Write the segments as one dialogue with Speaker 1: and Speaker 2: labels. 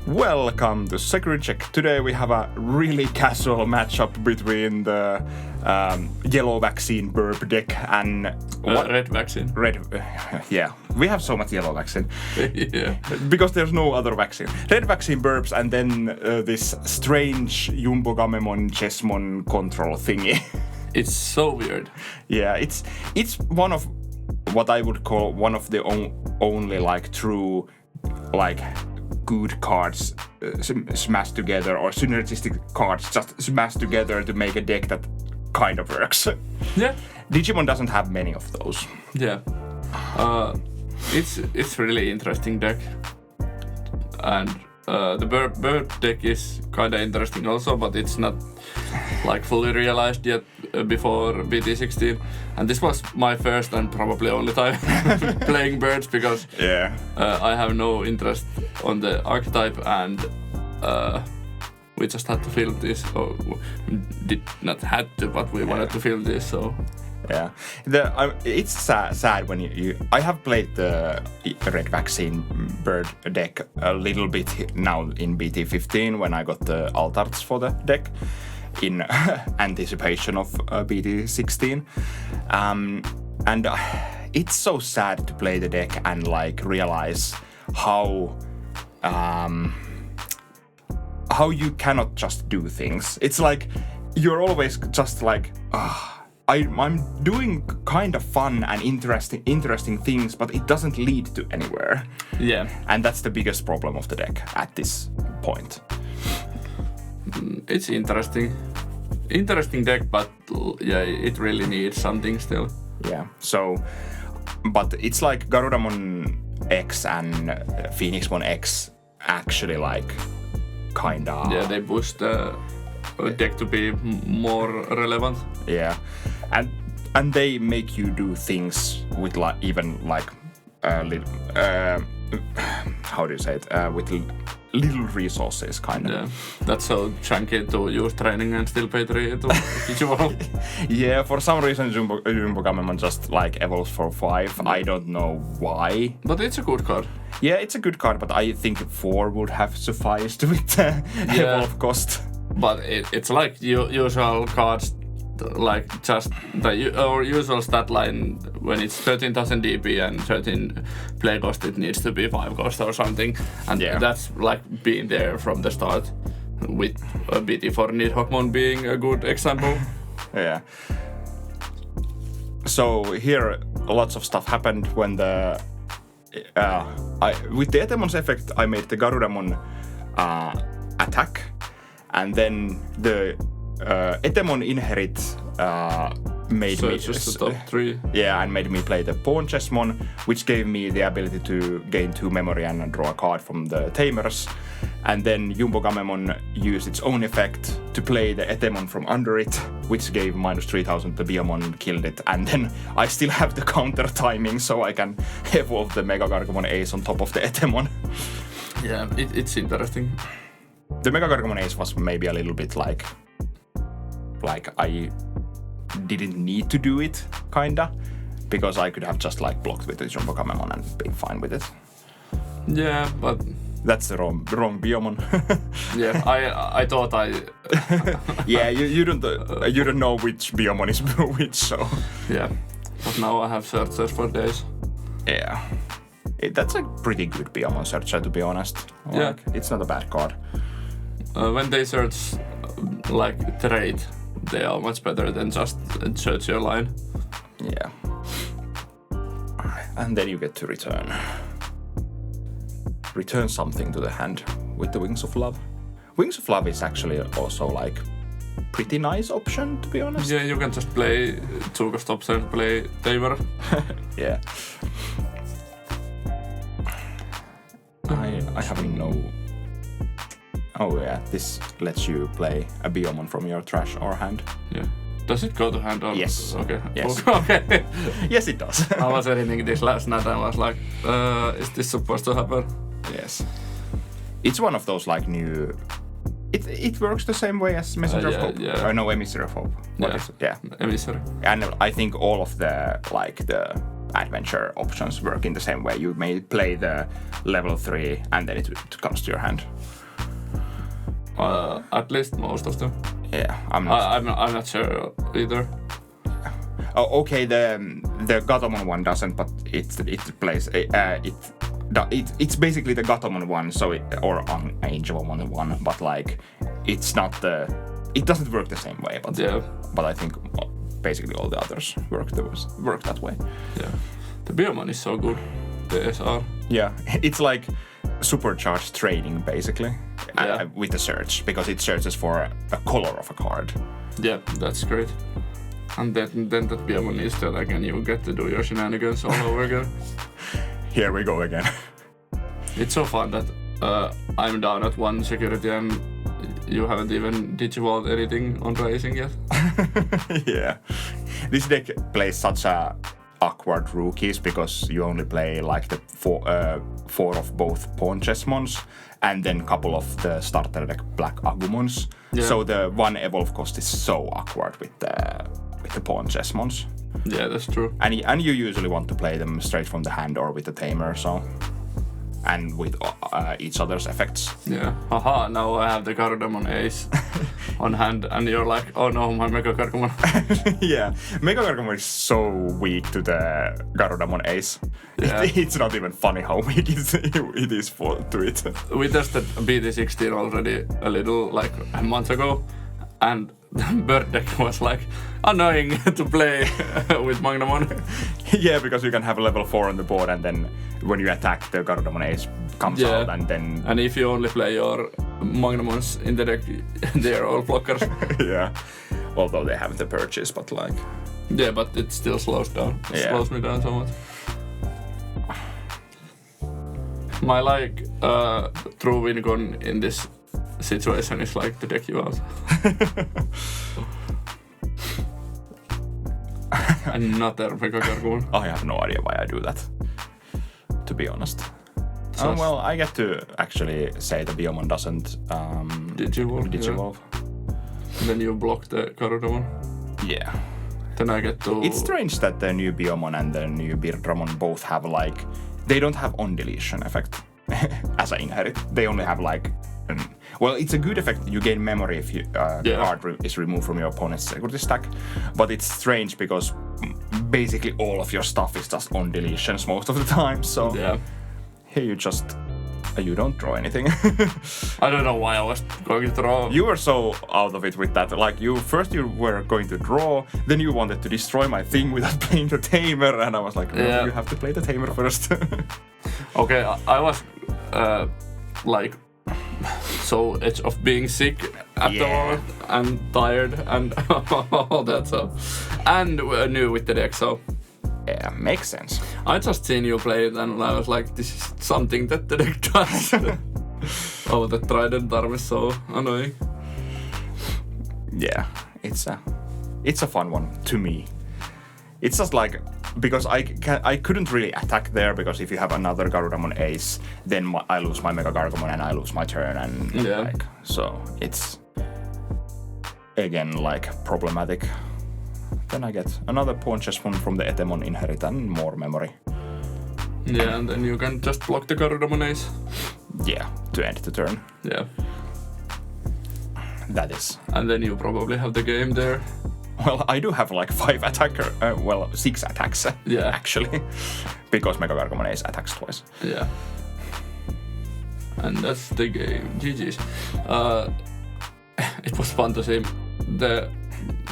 Speaker 1: Welcome to Security Check. Today we have a really casual matchup between the yellow vaccine burp deck and
Speaker 2: red vaccine.
Speaker 1: Yeah, we have so much yellow vaccine.
Speaker 2: Yeah.
Speaker 1: Because there's no other vaccine. Red vaccine burps and then this strange JumboGamemon Chessmon control thingy.
Speaker 2: It's so weird.
Speaker 1: Yeah, it's one of what I would call one of the only like true like good cards smashed together, or synergistic cards just smashed together to make a deck that kind of works.
Speaker 2: Yeah.
Speaker 1: Digimon doesn't have many of those.
Speaker 2: Yeah. It's really interesting deck, and the bird deck is kind of interesting also, but it's not like fully realized yet before BT16. And this was my first and probably only time playing birds, because I have no interest on the archetype, and we just had to film this, or did not had to, but we wanted to film this, so.
Speaker 1: Yeah, it's sad when you. I have played the red vaccine bird deck a little bit now in BT15 when I got the altarts for the deck in anticipation of BT16, and it's so sad to play the deck and like realize how you cannot just do things. It's like you're always just like, I'm doing kind of fun and interesting things, but it doesn't lead to anywhere.
Speaker 2: Yeah.
Speaker 1: And that's the biggest problem of the deck at this point.
Speaker 2: It's interesting deck, but yeah, it really needs something still.
Speaker 1: Yeah. So, but it's like Garudamon X and Phoenixmon X actually like kinda.
Speaker 2: Yeah, they push the deck to be more relevant.
Speaker 1: Yeah, and they make you do things with like even like how do you say it, with little resources kind of.
Speaker 2: Yeah, that's so chunky to use training and still pay 3 to Digimon.
Speaker 1: Yeah, for some reason JumboGamemon just like evolves for 5. I don't know why.
Speaker 2: But it's a good card.
Speaker 1: Yeah, it's a good card, but I think 4 would have sufficed with the evolve cost.
Speaker 2: But it's like usual cards, like just our usual stat line. When it's 13,000 DP and 13 play cost, it needs to be 5 cost or something. And that's like being there from the start, with BT4 Nidhoggmon being a good example.
Speaker 1: Yeah. So here lots of stuff happened when the with the Etemon's effect I made the Garudamon attack. And then the Etemon Inherit made me
Speaker 2: just the top 3.
Speaker 1: Yeah, and made me play the Pawn Chessmon, which gave me the ability to gain 2 memory and draw a card from the Tamers. And then JumboGamemon used its own effect to play the Etemon from under it, which gave -3000 to Biomon, killed it. And then I still have the counter timing, so I can evolve the Mega Gargomon Ace on top of the Etemon.
Speaker 2: Yeah, it's interesting.
Speaker 1: The Mega Gargomon Ace was maybe a little bit like I didn't need to do it, kinda, because I could have just like blocked with the JumboGamemon and been fine with it.
Speaker 2: Yeah, but
Speaker 1: that's the wrong Biomon.
Speaker 2: Yeah, I thought I.
Speaker 1: Yeah, you don't know which Biomon is which, so.
Speaker 2: Yeah, but now I have searches for days.
Speaker 1: Yeah, that's a pretty good Biomon searcher, to be honest.
Speaker 2: Yeah,
Speaker 1: it's not a bad card.
Speaker 2: When they search like trade, they are much better than just search your line.
Speaker 1: Yeah. And then you get to return something to the hand with the Wings of Love. Wings of Love is actually also like pretty nice option, to be honest.
Speaker 2: Yeah, you can just play 2 stops and play Tamer.
Speaker 1: Yeah. I have no. Oh yeah, this lets you play a Biomon from your trash or hand.
Speaker 2: Yeah. Does it go to hand or?
Speaker 1: Yes.
Speaker 2: Okay.
Speaker 1: Yes.
Speaker 2: Okay.
Speaker 1: Yes, it does.
Speaker 2: I was editing this last night and I was like, is this supposed to happen?
Speaker 1: Yes. It's one of those like new. It works the same way as Messenger of Hope.
Speaker 2: Yeah.
Speaker 1: Or no, Emissary of Hope.
Speaker 2: Emissary.
Speaker 1: And I think all of the adventure options work in the same way. You may play the level 3 and then it comes to your hand.
Speaker 2: At least most of them.
Speaker 1: Yeah, I'm
Speaker 2: not sure either.
Speaker 1: Oh, okay, the Gatomon one doesn't, but it plays it's basically the Gatomon one, so or Angelomon one, but like it doesn't work the same way. But
Speaker 2: yeah,
Speaker 1: but I think basically all the others work that way.
Speaker 2: Yeah, the Biomon is so good. The SR.
Speaker 1: Yeah, it's like supercharged trading basically.
Speaker 2: Yeah.
Speaker 1: With the search, because it searches for a color of a card.
Speaker 2: Yeah, that's great. And then that Biomon is there again, you get to do your shenanigans all over again.
Speaker 1: Here we go again.
Speaker 2: It's so fun that I'm down at 1 security and you haven't even digivolved anything on racing yet.
Speaker 1: Yeah. This deck plays such a awkward rookies because you only play like the four of both Pawn Chessmons and then couple of the starter deck Black Agumons. Yeah. So the one evolve cost is so awkward with the Pawn Chessmons.
Speaker 2: Yeah, that's true.
Speaker 1: And you usually want to play them straight from the hand or with the tamer, so and with each other's effects.
Speaker 2: Yeah. Haha, now I have the Garudamon Ace on hand, and you're like, oh no, my Mega Gargomon.
Speaker 1: Yeah, Mega Gargomon is so weak to the Garudamon Ace. Yeah. It's not even funny how weak it is to it.
Speaker 2: We tested BT16 already a little, like a month ago, and the bird deck was like annoying to play with Magnamon.
Speaker 1: Yeah, because you can have a level 4 on the board and then when you attack, the Garudamon Ace comes out and then...
Speaker 2: And if you only play your Magnamons in the deck, they're all blockers.
Speaker 1: Yeah, although they have the purchase, but like...
Speaker 2: Yeah, but it still slows down. It slows me down so much. My true win gun in this situation is like the deck you out. Another Mega Gargomon.
Speaker 1: I have no idea why I do that, to be honest. Well, I get to actually say the Biomon doesn't Digivolve.
Speaker 2: Yeah. Then you block the Garudamon.
Speaker 1: Yeah.
Speaker 2: Then I get to...
Speaker 1: It's strange that the new Biomon and the new Birdramon both have like... They don't have on-deletion effect as an inherit. They only have like... Well, it's a good effect. You gain memory if the card is removed from your opponent's security stack. But it's strange because basically all of your stuff is just on deletions most of the time. So here you don't draw anything.
Speaker 2: I don't know why I was going to draw.
Speaker 1: You were so out of it with that. Like first you were going to draw, then you wanted to destroy my thing without playing the tamer, and I was like, no, you have to play the tamer first.
Speaker 2: Okay, I was like so edge of being sick at the moment and tired and all that stuff, and new with the deck, so
Speaker 1: yeah, makes sense.
Speaker 2: I just seen you play it and I was like, this is something that the deck does. Oh, the Trident arm is so annoying.
Speaker 1: Yeah, it's a fun one to me. It's just like, because I couldn't really attack there, because if you have another Garudamon Ace, then I lose my Mega Gargomon and I lose my turn, and like, so it's again like problematic. Then I get another Pawn Chessmon from the Etemon inherit and more memory.
Speaker 2: Yeah, and then you can just block the Garudamon Ace.
Speaker 1: Yeah, to end the turn.
Speaker 2: Yeah.
Speaker 1: That is.
Speaker 2: And then you probably have the game there.
Speaker 1: Well, I do have like 6 attacks, actually, because Mega Gargomon Ace attacks twice.
Speaker 2: Yeah. And that's the game. GG's. It was fun to see the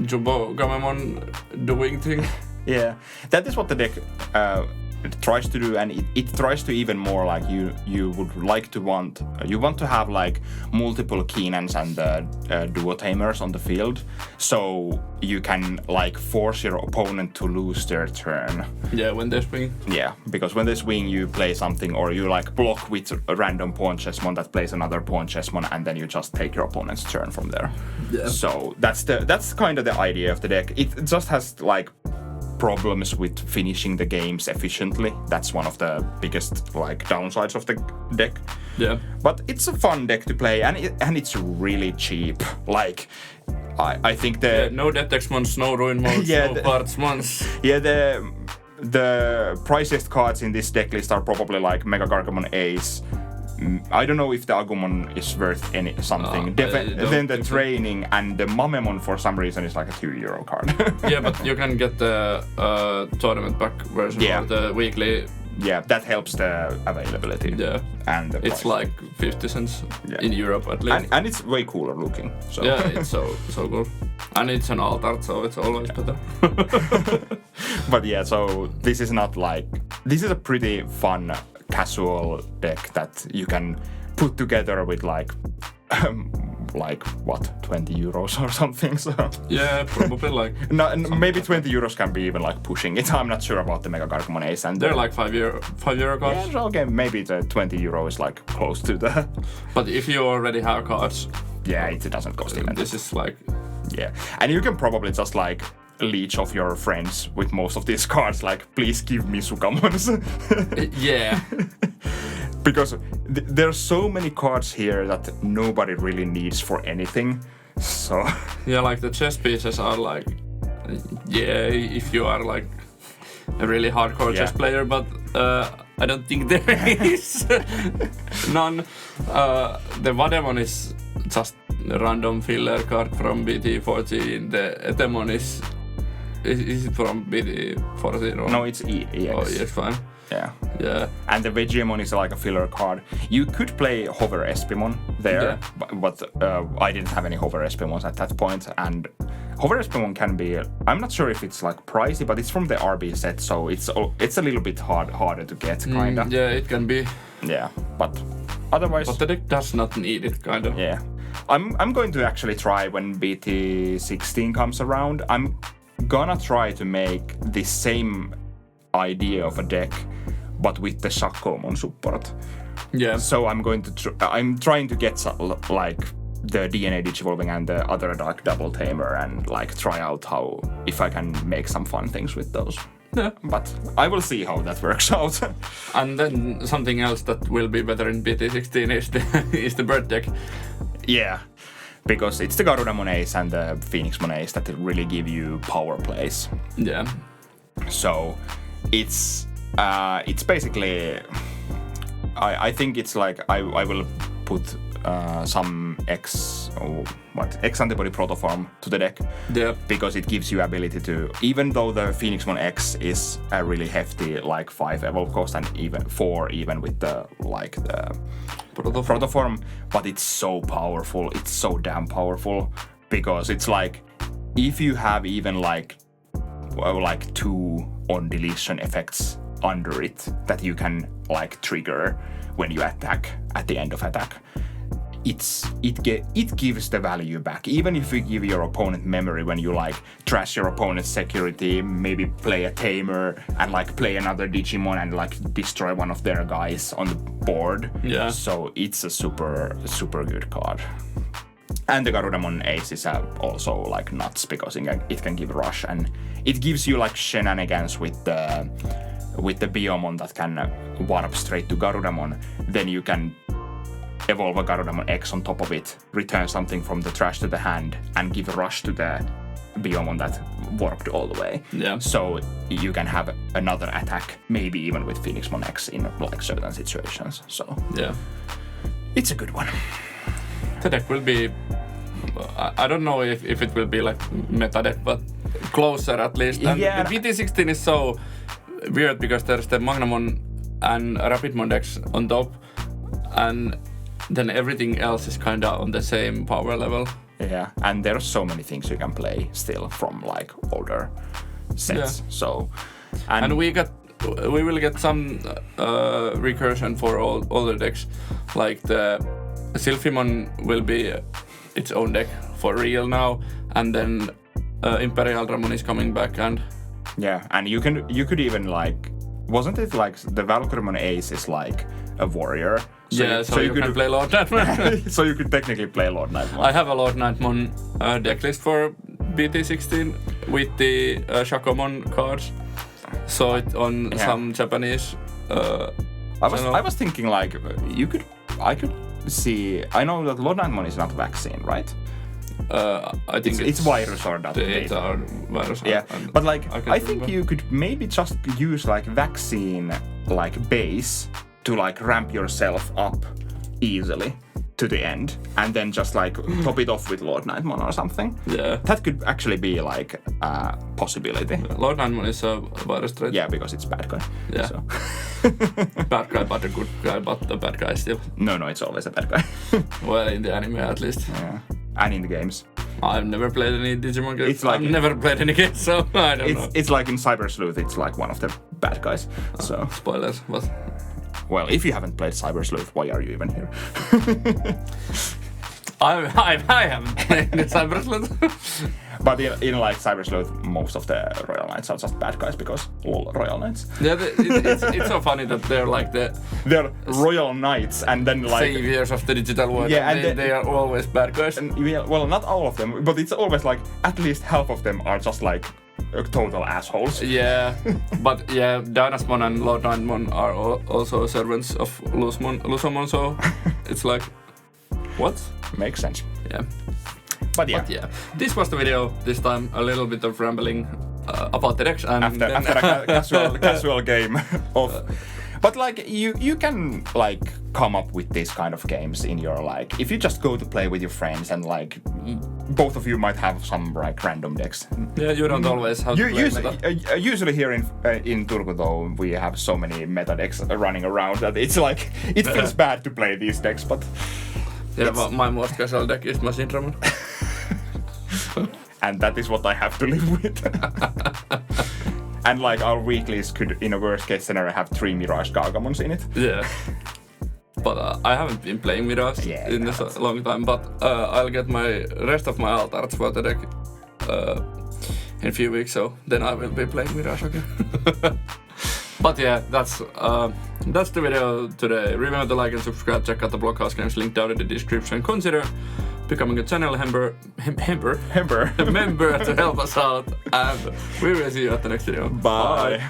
Speaker 2: JumboGamemon doing thing.
Speaker 1: Yeah, that is what the deck tries to do, and it tries to even more like you would like to want to have like multiple Keenans and duo tamers on the field, so you can like force your opponent to lose their turn.
Speaker 2: Yeah, when they swing.
Speaker 1: Yeah, because when they swing, you play something, or you like block with a random Pawn Chessmon that plays another Pawn Chessmon, and then you just take your opponent's turn from there. Yeah. So that's kind of the idea of the deck. It just has like problems with finishing the games efficiently. That's one of the biggest like downsides of the deck.
Speaker 2: Yeah.
Speaker 1: But it's a fun deck to play, and it's really cheap. Like I think
Speaker 2: no Detex Mons, no Ruin Mons, no Parts Mons.
Speaker 1: Yeah, the priciest cards in this deck list are probably like Mega Gargomon Ace, I don't know if the Agumon is worth something. Then the training and the Mamemon for some reason is like a €2 card.
Speaker 2: Yeah, but you can get the tournament pack version or the weekly.
Speaker 1: Yeah, that helps the availability.
Speaker 2: Yeah,
Speaker 1: and the
Speaker 2: it's
Speaker 1: price.
Speaker 2: like 50 cents in Europe at least.
Speaker 1: And it's way cooler looking. So.
Speaker 2: Yeah, it's so cool. And it's an alt art, so it's always better.
Speaker 1: But yeah, so this is a pretty fun casual deck that you can put together with like what, €20 or something. So
Speaker 2: yeah, probably like
Speaker 1: maybe €20 can be even like pushing it. I'm not sure about the Mega Gargomon Ace, and
Speaker 2: they're like €5 cards.
Speaker 1: Yeah, so okay, maybe the €20 is like close to the.
Speaker 2: But if you already have cards,
Speaker 1: it doesn't cost even.
Speaker 2: This is like
Speaker 1: and you can probably just like leech off your friends with most of these cards. Like, please give me Sukamons.
Speaker 2: Yeah.
Speaker 1: Because there's so many cards here that nobody really needs for anything. So
Speaker 2: yeah, like the chess pieces are like, if you are like a really hardcore chess player, but I don't think there is none. The Vademon is just a random filler card from BT14. The Etemon is it from BT14? Or?
Speaker 1: No, it's EX.
Speaker 2: Oh, yes, fine. Yeah.
Speaker 1: And the Vegiemon is like a filler card. You could play Hover Espimon there, but I didn't have any Hover Espimons at that point. And Hover Espimon can be, I'm not sure if it's like pricey, but it's from the RB set, so it's a little bit harder to get, kinda.
Speaker 2: Yeah, it can be.
Speaker 1: Yeah, but otherwise.
Speaker 2: But the deck does not need it, kind of.
Speaker 1: Yeah, I'm going to actually try when BT16 comes around. I'm gonna try to make the same idea of a deck, but with the Shakomon support.
Speaker 2: Yeah.
Speaker 1: So I'm going to I'm trying to get like the DNA Digivolving and the other Dark Double Tamer and like try out if I can make some fun things with those.
Speaker 2: Yeah.
Speaker 1: But I will see how that works out.
Speaker 2: And then something else that will be better in BT16 is the bird deck.
Speaker 1: Yeah. Because it's the Garudamon Ace and the Phoenixmon Ace that really give you power plays.
Speaker 2: Yeah.
Speaker 1: So it's basically I think it's like I will put some X antibody protoform to the deck.
Speaker 2: Yeah.
Speaker 1: Because it gives you ability to, even though the Phoenixmon X is a really hefty like 5 evolve cost and even 4 even with the like the protoform, but it's so powerful. It's so damn powerful because it's like if you have even like 2 on deletion effects under it that you can like trigger when you attack at the end of attack, it gives the value back. Even if you give your opponent memory when you like trash your opponent's security, maybe play a tamer and like play another Digimon and like destroy one of their guys on the board.
Speaker 2: Yeah.
Speaker 1: So it's a super good card. And the Garudamon Ace is also like nuts because it can give rush and it gives you like shenanigans with the Biomon that can warp straight to Garudamon. Then you can evolve a Garudamon X on top of it, return something from the trash to the hand, and give a rush to the Biomon that warped all the way.
Speaker 2: Yeah.
Speaker 1: So you can have another attack, maybe even with Phoenixmon X in like certain situations. So
Speaker 2: yeah,
Speaker 1: it's a good one.
Speaker 2: The deck will be, I don't know if it will be like meta deck, but closer at least. And the BT16 is so weird because there's the Magnamon and Rapidmon decks on top, and then everything else is kind of on the same power level.
Speaker 1: Yeah, and there's so many things you can play still from like older sets. Yeah. So,
Speaker 2: and we will get some recursion for all the decks. Like the Sylphimon will be its own deck for real now, and then Imperial Dramon is coming back, and
Speaker 1: yeah, and you could even like, wasn't it like the Valkyrmon Ace is like a warrior?
Speaker 2: So you can play Lord Nightmon.
Speaker 1: So you could technically play Lord Nightmon.
Speaker 2: I have a Lord Nightmon deck list for BT16 with the Shakomon cards. Saw it on some Japanese.
Speaker 1: I was thinking like I could see. I know that Lord Nightmon is not vaccine, right?
Speaker 2: I think
Speaker 1: it's virus or not.
Speaker 2: It's virus.
Speaker 1: Yeah, but like I think you could maybe just use like vaccine like base to like ramp yourself up easily to the end, and then just like top it off with Lord Nightmon or something.
Speaker 2: Yeah.
Speaker 1: That could actually be like a possibility.
Speaker 2: Lord Nightmon is a virus threat.
Speaker 1: Yeah, because it's bad guy.
Speaker 2: Yeah.
Speaker 1: So.
Speaker 2: Bad guy, but a good guy, but the bad guy still.
Speaker 1: No, it's always a bad guy.
Speaker 2: Well, in the anime at least.
Speaker 1: Yeah. And in the games.
Speaker 2: I've never played any Digimon games.
Speaker 1: It's like,
Speaker 2: I've never played any games, so I don't know.
Speaker 1: It's like in Cyber Sleuth, it's like one of the bad guys. So
Speaker 2: Spoilers, but...
Speaker 1: Well, if you haven't played Cyber Sleuth, why are you even here?
Speaker 2: I haven't played Cyber Sleuth.
Speaker 1: But in like Cyber Sleuth, most of the Royal Knights are just bad guys because all Royal Knights.
Speaker 2: Yeah, it's so funny that they're like
Speaker 1: they're Royal Knights and then like
Speaker 2: saviors of the digital world.
Speaker 1: Yeah,
Speaker 2: and they are always bad guys.
Speaker 1: And, well, not all of them, but it's always like at least half of them are just like total assholes.
Speaker 2: Yeah, but yeah, Dynasmon and Lord Nightmon are also servants of Lusomon, so it's like, what?
Speaker 1: Makes sense.
Speaker 2: Yeah.
Speaker 1: But yeah.
Speaker 2: But yeah, this was the video. This time a little bit of rambling about the decks and
Speaker 1: after a casual game of. But like you can like come up with these kind of games in your like if you just go to play with your friends and like both of you might have some like random decks.
Speaker 2: Yeah, you don't always have to play meta.
Speaker 1: Usually here in Turku though we have so many meta decks running around that it's like it feels bad to play these decks, but
Speaker 2: yeah, but my most casual deck is Machine Dramon.
Speaker 1: And that is what I have to live with. And like our weeklies could, in a worst case scenario, have 3 Mirage Gargamons in it.
Speaker 2: Yeah. But I haven't been playing Mirage in a long time, but I'll get my rest of my Altarts for the deck in a few weeks, so then I will be playing Mirage again. But yeah, that's the video today. Remember to like and subscribe, check out the Blockhouse Games link down in the description. Consider becoming a channel member to help us out, and we will see you at the next video.
Speaker 1: Bye.